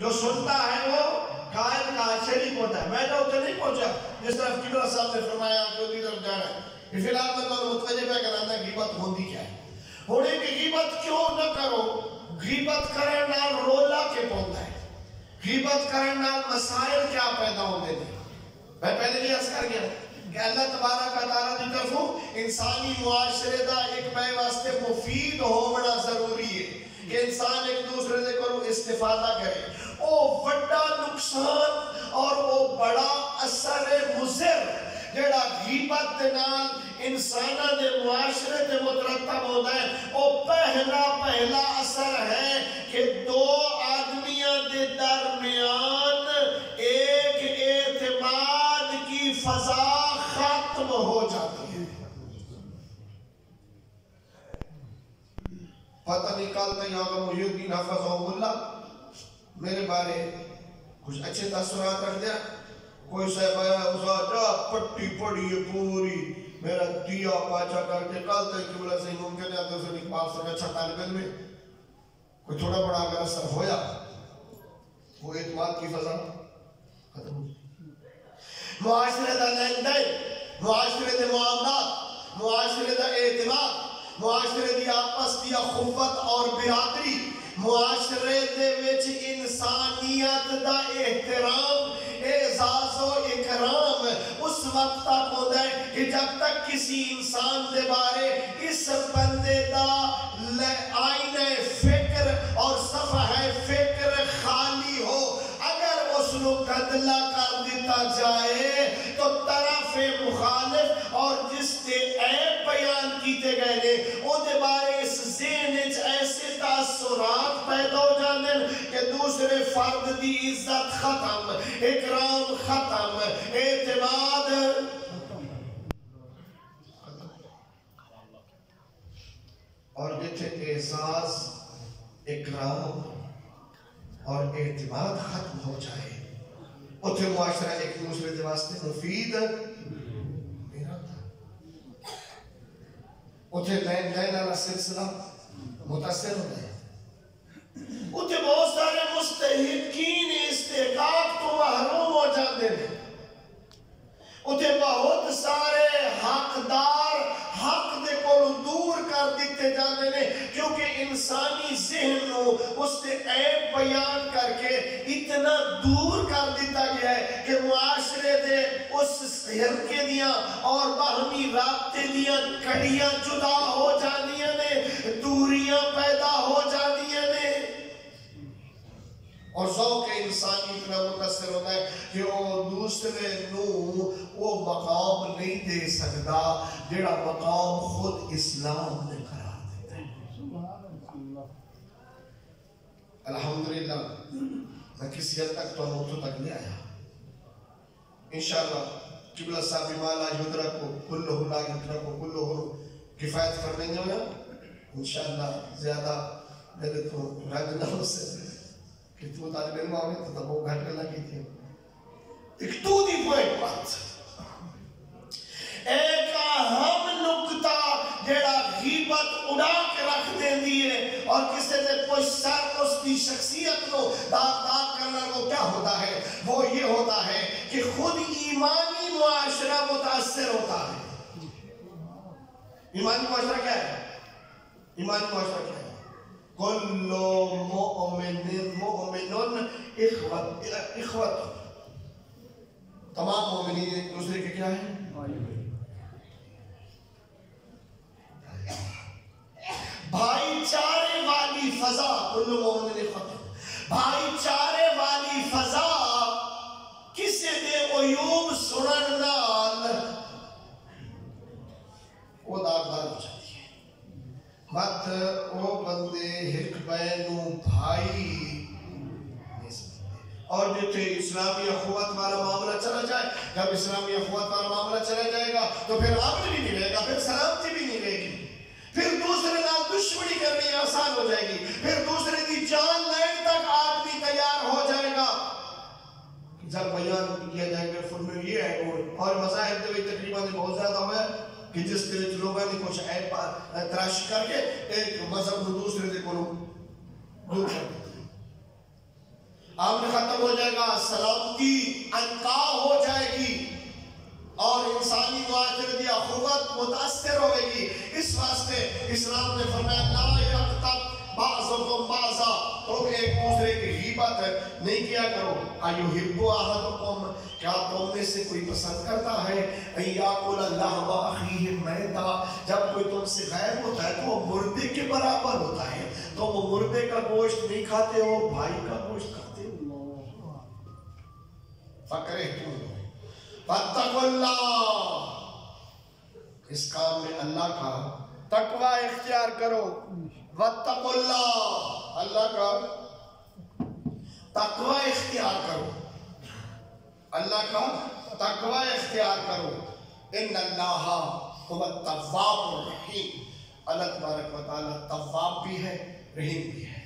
جو سنتا ہے وہ قائد کا سے نہیں پہنچا. میں نے اتنے نہیں پہنچا جس طرح قبلہ صاحب نے فرمایا کہ ادھی طرف جانا ہے. فی الحال میں تو متوجہ پہ کرانا غیبت ہوندی کیا ہے. ہونے کی غیبت کیوں نہ کرو. غیبت کرن نال رولا کے پہنچا ہے. غیبت کرن نال مسائل کیا پیدا ہوندے ہیں. میں پہلے بھی عرض کر گیا کہ اللہ تبارک و تعالیٰ کی طرفوں انسانی معاشرے دا ایک بے واسطے مفید ہونا ضروری ہے کہ انسان ایک دوسرے دے کو استفادہ کرے. او بڑا نقصان اور او بڑا اثر مضر جڑا غیبت دے نال انسانہ دے معاشرے دے مترتب ہوتا ہے. او پہلا اثر ہے کہ دو آدمیاں دے درمیان ایک اعتماد کی فضا ختم ہو جاتی ہے. پتہ نکالتا یہاں کا محی الدین حفظہ اللہ میرے بارے کچھ اچھے تاثرات رکھ دیا. کوئی صاحب آیا اسا جا پٹی پڑی ہے پوری میرا دیا پاچا کر کے کالتا ہے کہ بلا صحیح ممکن ہے تو اسے نکبال سے اچھا طالب علم میں کوئی تھوڑا بڑا اگر اثر ہویا وہ اعتماد کی فضا ختم ہو. معاشرے دا لین دین, معاشرے دے معاملات, معاشرے دا اعتماد, معاشرے دی آپس دی اخوت اور برادری, معاشرے دے وچ انسانیت دا احترام اعزاز و اکرام اس وقت تک ہوتا ہے کہ جب تک کسی انسان دے بارے اس بندے دا آئینہ فکر اور صفحہ فکر خالی ہو. اگر اس نو گدلا کر دیتا جائے تو طرف مخالف اور جس تے عیب بیان کیتے گئے نے او دے بارے اس ذہن وچ ایسے تاثرات پیدا ہو جاندے کہ دوسرے فرد دی عزت ختم, اکرام ختم, اعتماد اور جتھے اعزاز, اکرام اور اعتماد ختم ہو جائے اتھے معاشرہ ایک دوسرے کے واسطے مفید نہیں رہتا. اتھے لین دین والا سلسلہ متاثر ہوتا ہے. اتھے بہت سارے مستحقین استحقاق تو محروم ہو جاتے ہیں. اتھے بہت سارے حقدار حق دے کو دور کر دیتے جاتے ہیں کیونکہ انسانی ذہن نو اس نے عیب بیان کر کے اتنا دور کر دیتا گیا ہے کہ معاشرے دے اس حلقے دیاں اور باہمی رابطے دیاں کڑیاں جدا ہو جانیاں نے, دوریاں پیدا ہو جانیاں نے. اور ذوق انسانی اتنا متاثر ہوتا ہے کہ وہ دوسرے نو وہ مقام نہیں دے سکتا جڑا مقام خود اسلام نے قرار دیتا ہے. الحمدللہ میں کسی حد تک تو موتوں تک لے آیا. انشاءاللہ قبلہ صاحب مالا یدرکو کلہ لا یدرکو کلہ کفایت کر لیں گے. انشاءاللہ زیادہ میرے تو رنگ نہ ہو سے کہ تو طالب علم آوے تو تب وہ گھٹ کرنا کی تھی. ایک تو دی پوائنٹ بات ایک اہم نکتہ جیڑا غیبت اڑا کے رکھ دیں دیئے اور کسے دے کوئی سر اس کی شخصیت کو داغ کرنا کو کیا ہوتا ہے وہ یہ ہوتا ہے کہ خود ایمانی معاشرہ متاثر ہوتا ہے. ایمانی معاشرہ کیا ہے؟ ایمانی معاشرہ کیا ہے؟ کل مؤمن اخوت, تمام مومنین ایک دوسرے کے کیا ہیں؟ بھائی چارے والی فضا. کل مومن اخوت, بھائی چارے والی فضا کسے دے عیوب سنن نال وہ داغدار ہو جاتی ہے. مت وہ بندے ہک بینوں بھائی نہیں سکتے. اور جتنے اسلامی اخوت والا معاملہ چلا جائے, جب اسلامی اخوت والا معاملہ چلا جائے گا تو پھر امن بھی نہیں رہے گا, پھر سلامتی بھی نہیں رہے گی, پھر دوسرے نال دشمنی کرنی آسان ہو جائے گی, پھر دوسرے کی جان لینے تک آدمی تیار ہو جائے گا. جب بیان کیا جائے گا فل میں یہ ہے اور مذاہب دے تقریباً بہت زیادہ ہوا ہے کہ جس کے لئے لوگوں نے کچھ عیب تراش کر کے ایک مذہب کو دوسرے دے کو دور کر دیتے ہیں. آمن ختم ہو جائے گا، سلامتی انقا ہو جائے گی اور انسانی معاشرت یا اخوت متاثر ہوئے گی۔ اس واسطے اسلام نے فرمایا لا یغتب بعضکم بعضا، تم ایک دوسرے کی غیبت نہیں کیا کرو۔ ایحب احدکم، کیا تم میں سے کوئی پسند کرتا ہے ان یاکل لحم اخیہ میتا، جب کوئی تم سے غائب ہوتا ہے تو وہ مردے کے برابر ہوتا ہے، تو وہ مردے کا گوشت نہیں کھاتے ہو، بھائی کا گوشت کھاتے ہو۔ فکرہتم فاتقوا اللہ، اس کام میں اللہ کا تقوی اختیار کرو۔ واتقوا اللہ، اللہ کا تقوی اختیار کرو، اللہ کا تقوی اختیار کرو۔ ان اللہ هو التواب الرحیم، اللہ تبارک و تعالی تواب بھی ہے، رحیم بھی ہے۔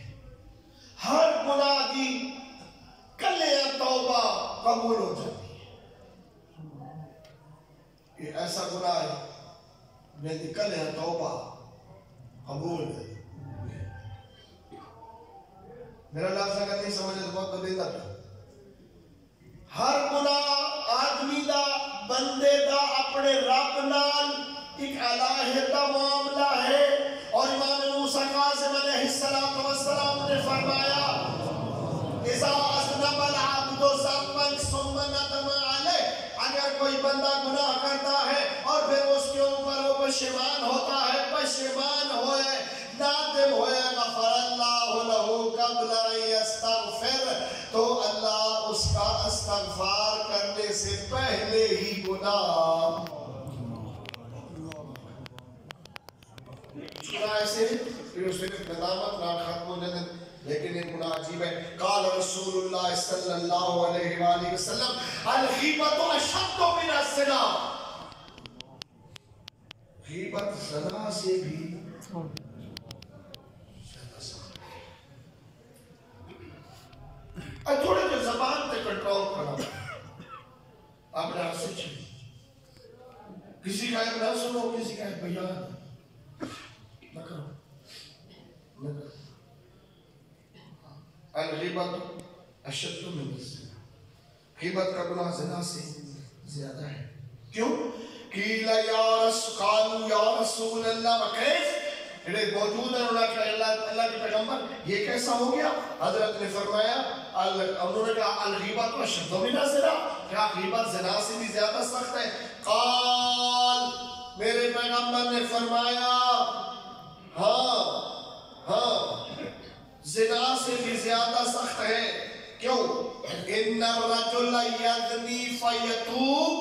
ہر گناہ کی کلے توبہ قبول ہو جاتی ہے۔ یہ ایسا گناہ ہے جیسے کلے توبہ قبول ہے۔ میرا لفظ اگر نہیں سمجھے تو بہت بدیدہ ہے۔ ہر گناہ آدمی دا بندے دا اپنے رب نال ایک علیحدہ معاملہ ہے، اور امام موسیٰ کاظم علیہ السلام نے فرمایا اذا اذنب العبد ذنبا ثم ندم علیہ، اگر کوئی بندہ گناہ کرتا ہے اور پھر اس کے اوپر وہ پشیمان ہوتا ہے، پشیمان ہوئے، نادم ہوئے، غفر اللہ لہ قبل ان یستغفر، تو اللہ اس کا استغفار کرنے سے پہلے ہی گناہ ایسے پھر اس وقت ندامت نہ ختم ہو جاتے، لیکن یہ گناہ عجیب ہے۔ قال رسول اللہ صلی اللہ علیہ وآلہ وسلم الغیبت اشد من الزنا، غیبت زنا سے بھی زیادہ سخت ہے۔ تھوڑے جو زبان پہ کنٹرول کرو، آپ نے آپ سے چھوڑی، کسی کا ایک نہ سنو، کسی کا ایک بیان نہ کرو، نہ کرو۔ الغیبت اشد من الزنا، غیبت کا گناہ زنا سے زیادہ ہے۔ کیوں؟ قالوا یا رسول اللہ وکیف، انہیں موجود ہے انہوں نے کہا اللہ کے پیغمبر یہ کیسا ہو گیا؟ حضرت نے فرمایا، انہوں نے کہا الغیبت اشد من الزنا، کیا غیبت زنا سے بھی زیادہ سخت ہے؟ قال، میرے پیغمبر نے فرمایا ہاں زنا سے بھی زیادہ سخت ہے۔ کیوں؟ ان الرجل یزنی فیتوب،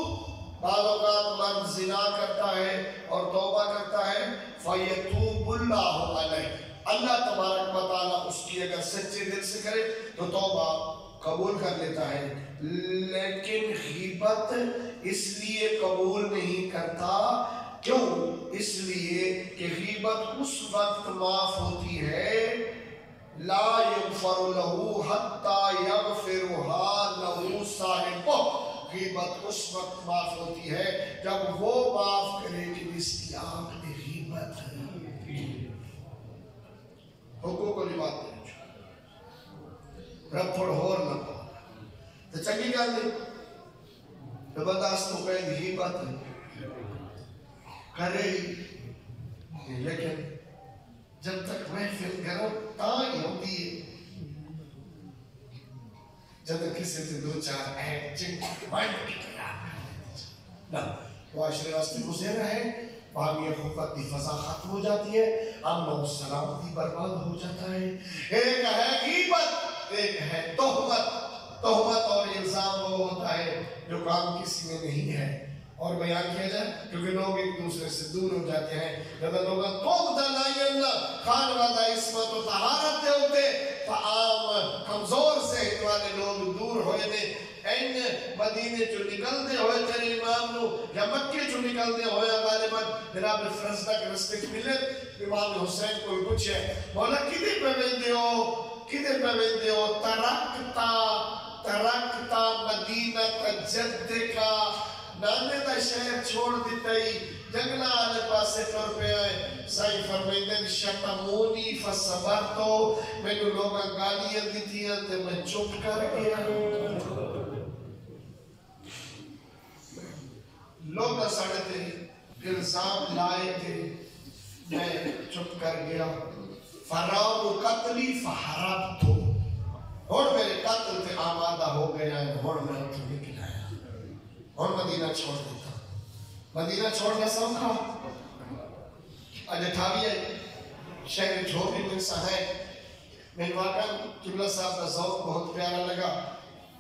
بعض اوقات مرد زنا کرتا ہے اور توبہ کرتا ہے، فیتوب اللہ علیہ، اللہ تبارک و تعالیٰ اس کی اگر سچے دل سے کرے تو توبہ قبول کر لیتا ہے، لیکن غیبت اس لیے قبول نہیں کرتا، کیوں؟ اس لیے کہ غیبت اس وقت معاف ہوتی ہے لا یغفر لہ حتی یغفرها لہ صاحبہ، غیبت اس وقت معاف ہوتی ہے جب وہ معاف کرے کہ جس کی آنکھ میں غیبت ہے۔ حقوق والی بات نہیں رب تھوڑا ہور نہ پا تو چنگی گل نہیں، زبردست تو کہیں غیبت کرے ہی، لیکن جب تک محفل کرو تاں ہوتی ہے، جب تک کسی سے دو چار ایکٹنگ مائنڈ کی طرح نہ معاشرے واسطے گزر رہے، باغی حقوقت کی فضا ختم ہو جاتی ہے، امن و سلامتی برباد ہو جاتا ہے۔ ایک ہے غیبت، ایک ہے تہمت۔ تہمت اور الزام وہ ہوتا ہے جو کام کسی میں نہیں ہے اور بیان کیا جائے، کیونکہ لوگ ایک دوسرے سے دور ہو جاتے ہیں۔ جب لوگ توب دلائی اللہ خان وعدہ عصمت و طہارت دے ہوتے، فعام کمزور ذہن والے لوگ دور ہوئے نے، این مدینے چو نکلتے ہوئے تیرے امام نو یا مکے چو نکلتے ہوئے غالباً جناب فرزدہ کے رستے کی ملت امام حسین کو پوچھے مولا کدے پہ بندے ہو، کدے پہ بندے ہو؟ ترکتا مدینہ جد کا، نانے دا شہر چھوڑ دیتا ہی، جنگلا آلے پاسے ٹور پہ آئے سائی فرمیدن شتمونی فصبرتو میں نے لوگا گالیاں دی تھی تے میں چپ کر گیا لوگا ساڑھے تھے الزام لائے تھے میں چپ کر گیا فراؤ قتلی فحربتو اور میرے قتل تے آمادہ ہو گیا ہے اور میں اتھو نکل آیا اور مدینہ چھوڑ دیتا مدینہ چھوڑنا سوکھا آج اٹھاوی ہے شہر جھوپی من سا ہے میں واقعا قبلہ صاحب کا ذوق بہت پیارا لگا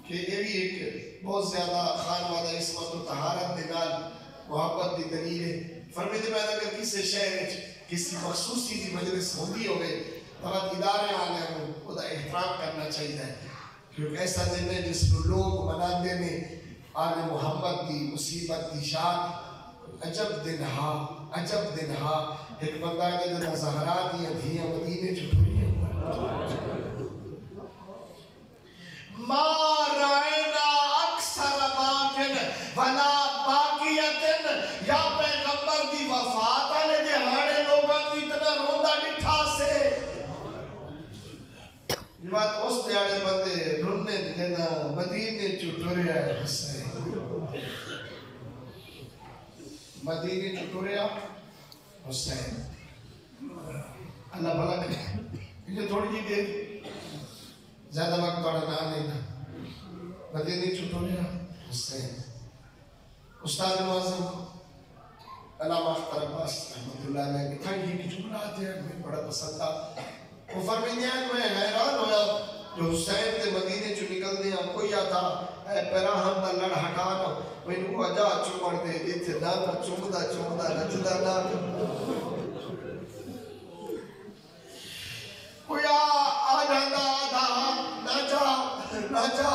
کہ یہ بھی ایک بہت زیادہ خانوادہ عصمت و طہارت دنال محبت دی دلیل ہے فرمیدے میں اگر کسی شہر کسی مخصوص چیزی مجلس ہوندی ہوئے تب ادارے آنے ہوں خدا احترام کرنا چاہیے کیونکہ ایسا دن ہے جس کو لوگ مناندے میں آل محمد دی مصیبت دی شاد عجب دن ہا ایک بندہ کے دن زہرا دیا دھیاں مدینے چھوڑی ہیں ما رائنا اکثر باقن ولا باقیتن یا پیغمبر دی وفات آنے دے ہاڑے لوگاں کو اتنا روندہ ڈٹھا سے یہ بات اس دیاڑے بندے رننے دینا مدینے چھوڑی ہے حسین مدینی چٹوریا حسین اللہ بھلا کرے یہ تھوڑی جی دیر زیادہ وقت توڑا نہ لینا مدینی چٹوریا حسین استاد معظم علامہ اختر عباس رحمت اللہ علیہ کی تھا یہ کی جملات ہے میں بڑا پسند تھا وہ فرمیدیاں میں حیران ہویا جو حسین کے مدینے چو نکل دیا کوئی آتا اے پیراہم دا لڑ ہٹانا میں نے وہ اجا چمڑ دے دیتے دانا چمدہ رجدہ نانا کوئی آ جاندہ آدھا نہ جا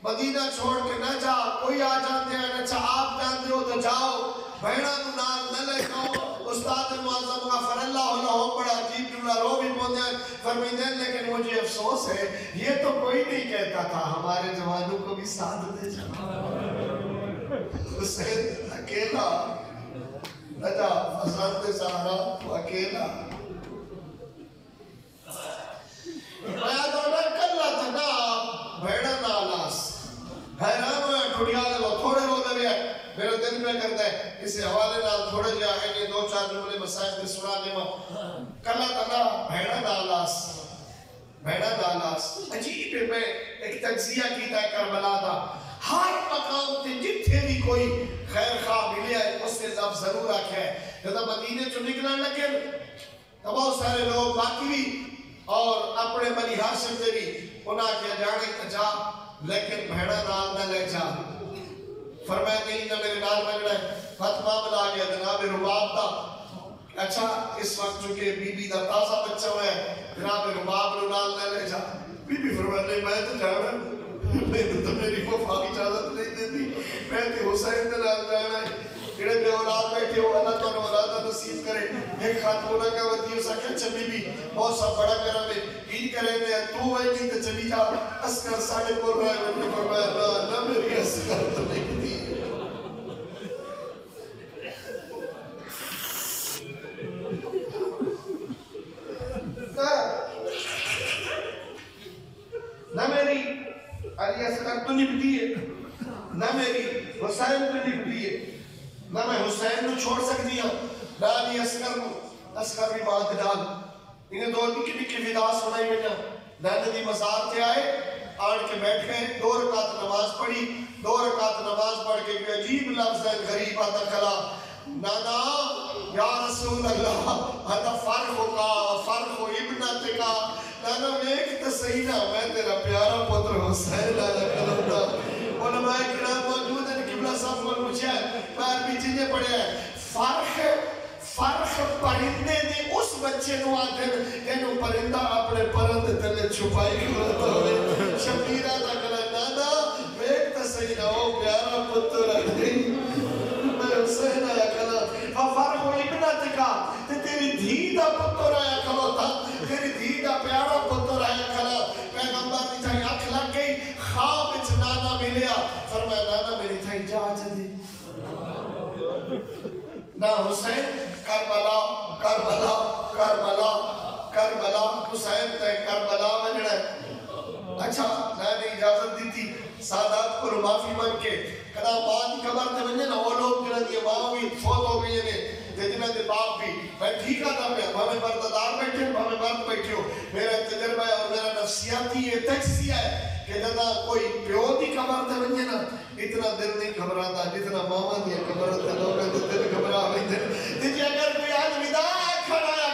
مدینہ چھوڑ کے نہ جا کوئی آ جاندے ہیں اچھا آپ جاندے ہو تو جاؤ بہنہ نال نہ لے جاؤ استاد معظم غفر اللہ عنہ بڑا عجیب جملہ رو بھی پہنچے ہیں فرمیدیں لیکن مجھے افسوس ہے یہ تو کوئی نہیں کہتا تھا ہمارے جوانوں کو بھی ساتھ دے جاؤ حسین اکیلا نجا فضلت سہارا تو اکیلا میں دوڑا کلا تھا نا بھیڑا نالاس حیران ہویا ٹھوڑیا لے لو تھوڑے رو دے بھی میرا دل میں کرتا ہے اس حوالے نال تھوڑے جو آئیں گے دو چار جملے مسائل دے سنانے میں کلا تنا بھیڑا نالاس عجیب ہے میں ایک تجزیہ کیتا ہے کربلا دا ہر مقام تے جتھے بھی کوئی خیر خواہ ملے ہے اس سے لفظ ضرور آکھا ہے جب مدینے چو نکلنے لگے تو بہت سارے لوگ باقی بھی اور اپنے بنی ہاشم دے بھی انہاں کے جانے تجا لیکن بھیڑا نال نہ لے جا فرمایا نہیں نہ میرے نال مگڑا ہے فتمہ ملا گیا جناب رباب دا اچھا اس وقت چونکہ بی بی دا تازہ بچہ ہوئے ہے جناب رباب نو نال نہ لے جا بی بی فرمایا نہیں میں تو جانا میں تو میری وفا کی اجازت نہیں دیتی میں تو حسین دے نال جانا ہے کڑے بے اولاد بیٹھے ہو اللہ تو اولاد نصیب کرے ایک خاتونہ کا ودیو سکے اچھا بی بی بہت سا بڑا کرم ہے عید کرے دے تو وہی نہیں تو چلی جا اسکر ساڑھے بول رہا ہے میں نے فرمایا نہ میری اسکر تو نہیں دی نہ میری علی اسکر تو نبتی ہے نہ میری حسین تو نبتی ہے نہ میں حسین کو چھوڑ سکتی ہوں نہ علی اسکر بھی بات ڈال انہیں دو نکی نکی فدا سنائی میں نہ دی مزار تھے آئے آڑ کے بیٹھ گئے 2 رکعت نماز پڑھی 2 رکعت نماز پڑھ کے کوئی عجیب لفظ ہے غریب آتا کھلا نانا یا رسول اللہ ہتا فرخ ابنت کا نانا میں ایک تسینہ میں تیرا پیارا پتر حسین آیا کلمتا علماء کرام موجود ہیں قبلہ صاحب کو پوچھا ہے بار بھی چیزیں پڑھے ہیں فرخ پرندے نے اس بچے نو آتے ہیں انہوں پرندہ اپنے پرند تلے چھپائی کرتا ہوئے شبیرہ دا کلا نانا میں ایک تسینہ ہو پیارا پتر آئی میں حسین آیا کلا فرخ ابنت کا تیری دھی دا پتر آیا کلا تھا تیری دھی دا پیارا پتر آیا کلا پیغمبر دی تھائی اکھ لگ گئی خواب اچھ نانا ملیا فرمایا نانا میری تھائی جا چلی حسین کربلا کربلا کربلا کربلا حسین تے کربلا منڑا ہے اچھا میں نے اجازت دی تھی سادات کو معافی مانگ کے کدا ماں کی قبر تے ونجے نا وہ لوگ جنہاں دی ماں بھی فوت ہو گئی نے تے جنہاں دے باپ بھی میں ٹھیک آتا پہ ہمیں بردادار بیٹھے ہمیں مرد بیٹھے ہو میرا تجربہ ہے اور میرا نفسیاتی یہ تجزیہ ہے کہ جدا کوئی پیو دی قبر تے ونجے نا اتنا دل نہیں گھبراتا جتنا ماما دی قبر تے لوگاں دے دل گھبرا ویندے تے جے اگر کوئی آج وداع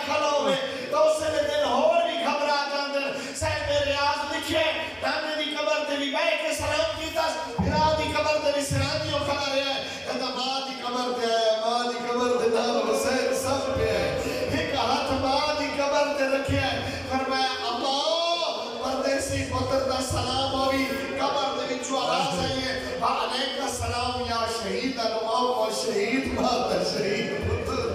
کھڑا ہوئے تو اس سے دل ہور بھی گھبرا جاندے صاحب میرے آج لکھے نانے دی قبر تے بھی بیٹھ کے سلام کیتا پھرا دی قبر تے بھی سلامیوں کھڑا رہا ہے کہتا ماں دی قبر تے ہے ماں دی قبر تے نام حسین سب پہ ہے ایک ہاتھ ماں دی قبر تے رکھے ہے فرمایا اللہ پردیسی پتر دا سلام ہوئی قبر دے وچوں آواز آئی ہے علیکہ السلام یا شہید الماؤ و شہید مات شہید پتر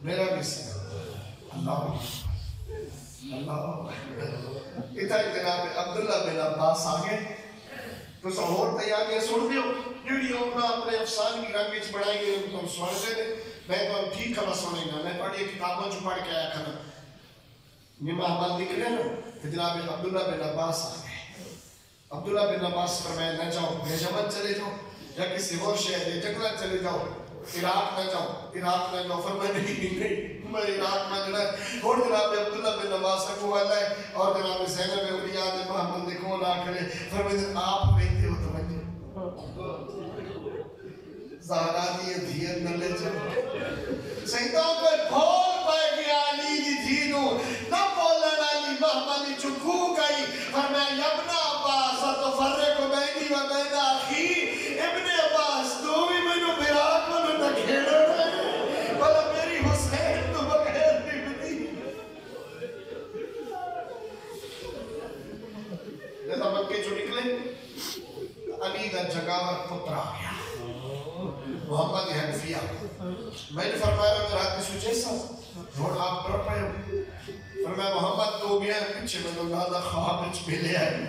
میرا مسئلہ اللہ اتنا جناب عبداللہ بن عباس آگے تو سہور تیاریاں سن دیو جڑی اپنا اپنے افسان کی رنگ اچھ بڑھائی گئے ان کو سوڑ دے دے میں تو ٹھیک کھلا سونے گا میں پڑھی کتابوں جو پڑھ کے آیا کھنا نمہ حمال نکلے نا کہ جناب عبداللہ بن عباس آگے عبداللہ بن عباس فرمائے نہ جاؤ یا یمن چلے جاؤ یا کسی اور شہر یا جنگلہ چلے جاؤ عراق نہ جاؤ فرمائے نہیں میں عراق میں جڑا ہے اور جناب عبداللہ بن عباس کو والا ہے اور جناب زینب اولیاء محمد دیکھو نہ کرے فرمائے آپ بیٹھے ہو تو بنجے زہرا دیئے دھیر نہ لے جاؤ سیدہ کوئی بھول پائے گیا علی دی دھینو نہ بولن علی محمد چکو گئی فرمائے ابن عباس تو فرق بینی و بین آخی ابن عباس تو بھی منو برا کنو نہ کھیڑا رہے بلا میری حسین تو بغیر بھی بدی لیتا مکے جو نکلے علی دا جگاور پتر آ گیا محمد حنفیہ میں نے فرمایا اگر آدمی سوچے سا روڑ آپ پر پائے ہو فرمایا محمد تو گیا پچھے میں نے نادا خواب اچھ ملے آئے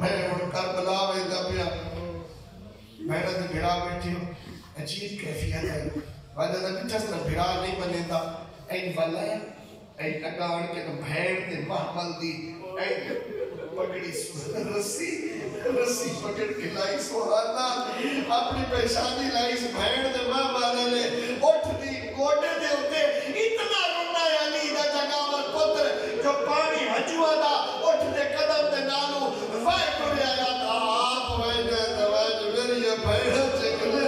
میں روڑ کربلا میں دا پیا میں نے بھیڑا بیٹھی ہوں عجیب کیفیت ہے وجہ دا پچھا سے بھیڑا نہیں بنے دا این والا ہے این اگاڑ کے بھیڑ دے محمد دی این پکڑی رسی پکڑ کے لائی سوہانا اپنی پیشانی لائی سے بھیڑ دے ماں بانے لے اٹھ دی گوڑے دے ہوتے اتنا رونا ہے علی دا جگاور پتر جو پانی حجوہ دا اٹھ دے قدم دے نالو وائے کرے آیا تھا آپ وائے دے دوائے جو میری یہ بھیڑ چکلے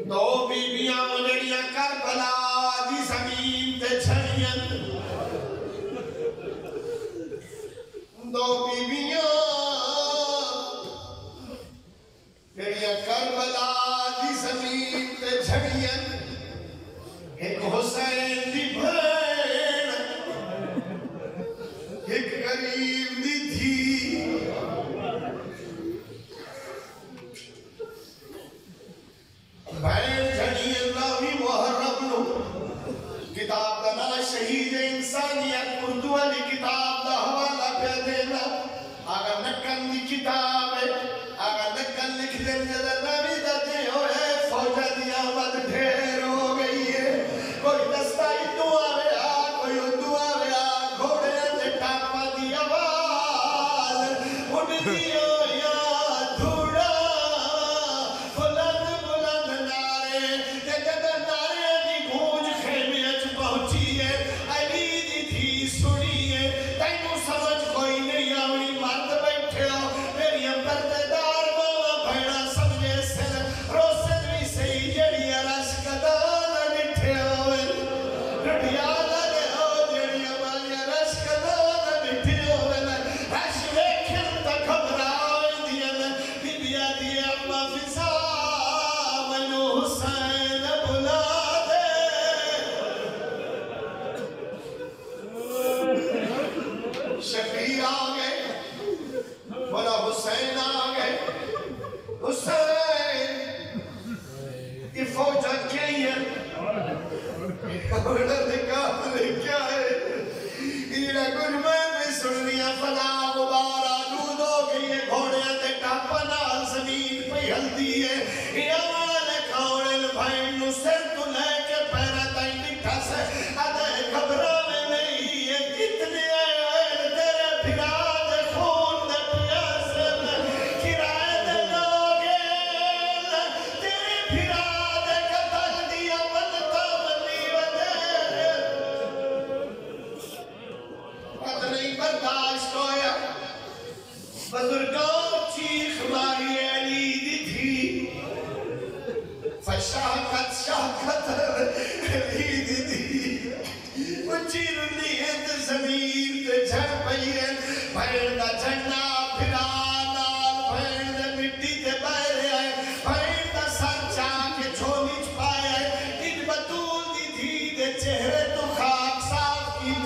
دو بیبیاں لڑیاں کربلا دی زمین تے چھڑیاں دو بیبیاں لڑیاں کربلا دی زمین تے چھڑیاں ایک حسین دی بھین ایک غریب دی تھی بھین جھڑی اللہ بھی محرم نو کتاب دا نا شہید انسانیت اردو علی کتاب دا حوالہ پہ دینا آگا نکن دی کتاب ہے آگا نکن لکھ دیں جدہ نبی دا دے ہوئے فوجہ دی آمد ڈھیر ہو گئی ہے کوئی دستائی دعا رہا کوئی دعا رہا گھوڑے دے ٹاپا دی آواز ان دی ہویا دھوڑا نارے دی گونج خیمے اچھ پہنچی ہے اے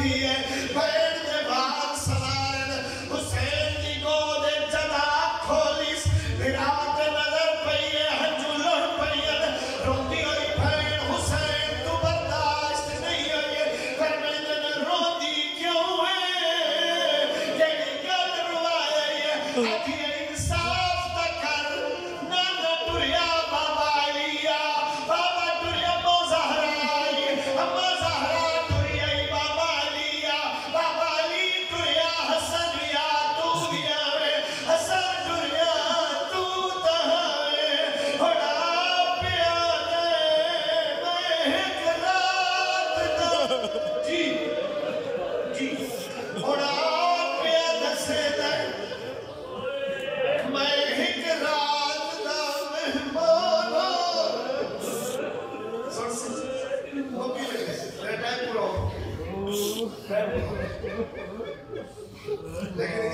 دی ہے بین دے بھاگ سوارن حسین دی گود جدا کھولیس رات نظر پئیے ہنجولن پئین روندی ہوئی بین حسین تو برداشت نہیں ہوئی فرمیدن روندی کیوں ہے کیڑی گل روائے اکھی انصاف تکر نانا ٹریا بابا علیہ بابا ٹریا بو زہرا اما زہرا ٹریا بابا علیہ بابا علی ٹریا حسن یا تو یا حسن ٹریا تو تہاوے بڑا پیانے میں ایک رات دا جی بڑا پیانے سے دے میں ایک رات دا مہمانا سن موقعی لگ گئے میرا ٹائم پورا ہو لیکن